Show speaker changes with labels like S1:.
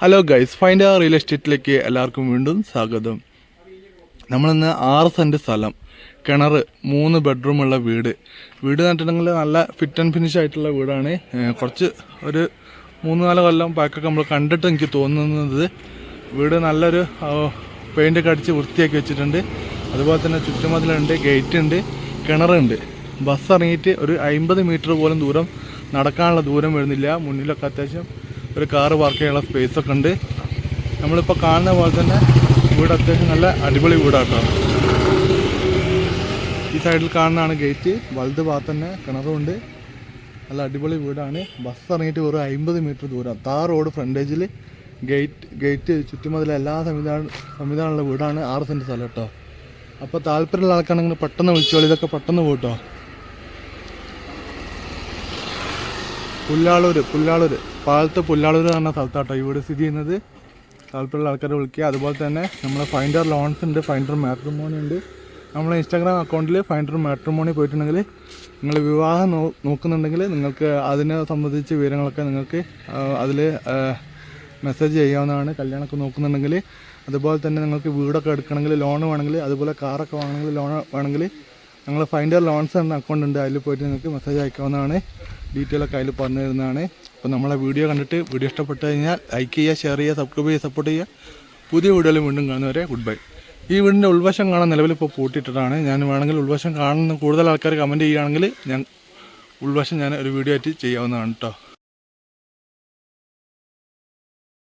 S1: Hello guys, find ആ real എസ്റ്റേറ്റിലേക്ക് എല്ലാവർക്കും വീണ്ടും സ്വാഗതം. നമ്മളിന്ന് 6 സെൻറ്റ് സ്ഥലം, കിണർ, 3 ബെഡ്റൂമുള്ള വീട് നട്ടിട്ടുണ്ടെങ്കിൽ നല്ല ഫിറ്റ് ആൻഡ് ഫിനിഷ് ആയിട്ടുള്ള വീടാണ്. കുറച്ച് ഒരു 3-4 കൊല്ലം പാക്കൊക്കെ നമ്മൾ കണ്ടിട്ട് എനിക്ക് തോന്നുന്നത് വീട് നല്ലൊരു പെയിൻ്റൊക്കെ അടിച്ച് വൃത്തിയാക്കി വെച്ചിട്ടുണ്ട്. അതുപോലെ തന്നെ ചുറ്റുമതിലുണ്ട്, ഗേറ്റ് ഉണ്ട്, കിണറുണ്ട്. ബസ് ഇറങ്ങിയിട്ട് ഒരു 50 മീറ്റർ പോലും ദൂരം നടക്കാനുള്ള ദൂരം വരുന്നില്ല. മുന്നിലൊക്കെ അത്യാവശ്യം ഒരു കാറ് പാർക്ക് ചെയ്യാനുള്ള സ്പേസൊക്കെ ഉണ്ട്. നമ്മളിപ്പോൾ കാണുന്ന പോലെ തന്നെ വീട് അത്യാവശ്യം നല്ല അടിപൊളി വീടാട്ടോ. ഈ സൈഡിൽ കാണുന്നതാണ് ഗേറ്റ്, വലത് ഭാഗത്ത് തന്നെ കിണറുണ്ട്. നല്ല അടിപൊളി വീടാണ്. ബസ് ഇറങ്ങിയിട്ട് ഒരു 50 മീറ്റർ ദൂരം, താർ റോഡ് ഫ്രണ്ടേജിൽ, ഗേറ്റ് ചുറ്റുമതിലെ എല്ലാ സംവിധാനമുള്ള വീടാണ്. 6 സെൻറ്റ് സ്ഥലം കേട്ടോ. അപ്പോൾ താല്പര്യമുള്ള ആൾക്കാണെങ്കിൽ പെട്ടെന്ന് വിളിച്ചോളൂ, ഇതൊക്കെ പെട്ടെന്ന് പോട്ടോ. പുല്ലാളൂർ പാലത്ത് പുല്ലാളൂർ എന്ന് പറഞ്ഞ സ്ഥലത്താട്ടോ ഈ വീട് സ്ഥിതി ചെയ്യുന്നത്. താല്പര്യമുള്ള ആൾക്കാരെ വിളിക്കുക. അതുപോലെ തന്നെ നമ്മളെ ഫൈൻഡർ ലോൺസ് ഉണ്ട്, ഫൈൻഡർ മാട്രിമോണി ഉണ്ട്. നമ്മളെ ഇൻസ്റ്റാഗ്രാം അക്കൗണ്ടിൽ ഫൈൻഡർ മാട്രിമോണി പോയിട്ടുണ്ടെങ്കിൽ നിങ്ങൾ വിവാഹം നോക്കുന്നുണ്ടെങ്കിൽ നിങ്ങൾക്ക് അതിനെ സംബന്ധിച്ച് വിവരങ്ങളൊക്കെ നിങ്ങൾക്ക് അതിൽ മെസ്സേജ് ചെയ്യാവുന്നതാണ്. കല്യാണമൊക്കെ നോക്കുന്നുണ്ടെങ്കിൽ, അതുപോലെ തന്നെ നിങ്ങൾക്ക് വീടൊക്കെ എടുക്കണമെങ്കിൽ, ലോൺ വേണമെങ്കിൽ, അതുപോലെ കാറൊക്കെ വാങ്ങണമെങ്കിൽ, ലോൺ വേണമെങ്കിൽ ഞങ്ങൾ ഫൈൻഡർ ലോൺസ് എന്ന അക്കൗണ്ട് ഉണ്ട്, അതിൽ പോയിട്ട് നിങ്ങൾക്ക് മെസ്സേജ് അയക്കാവുന്നതാണ്. ഡീറ്റെയിൽ ഒക്കെ അതിൽ പറഞ്ഞു തരുന്നതാണ്. അപ്പോൾ നമ്മളെ വീഡിയോ കണ്ടിട്ട് വീഡിയോ ഇഷ്ടപ്പെട്ട് കഴിഞ്ഞാൽ ലൈക്ക് ചെയ്യുക, ഷെയർ ചെയ്യുക, സബ്സ്ക്രൈബ് ചെയ്യുക, സപ്പോർട്ട് ചെയ്യുക. പുതിയ വീഡിയോയിൽ വീണ്ടും കാണുന്നവരെ ഗുഡ് ബൈ. ഈ വീടിൻ്റെ ഉൾവശം കാണാൻ നിലവിൽ ഇപ്പോൾ പൂട്ടിയിട്ടതാണ്. ഞാൻ വേണമെങ്കിൽ ഉൾവശം കാണുന്ന കൂടുതൽ ആൾക്കാർ കമൻറ്റ് ചെയ്യുകയാണെങ്കിൽ ഞാൻ ഉൾവശം ഒരു വീഡിയോ ആയിട്ട് ചെയ്യാവുന്നതാണ് കേട്ടോ.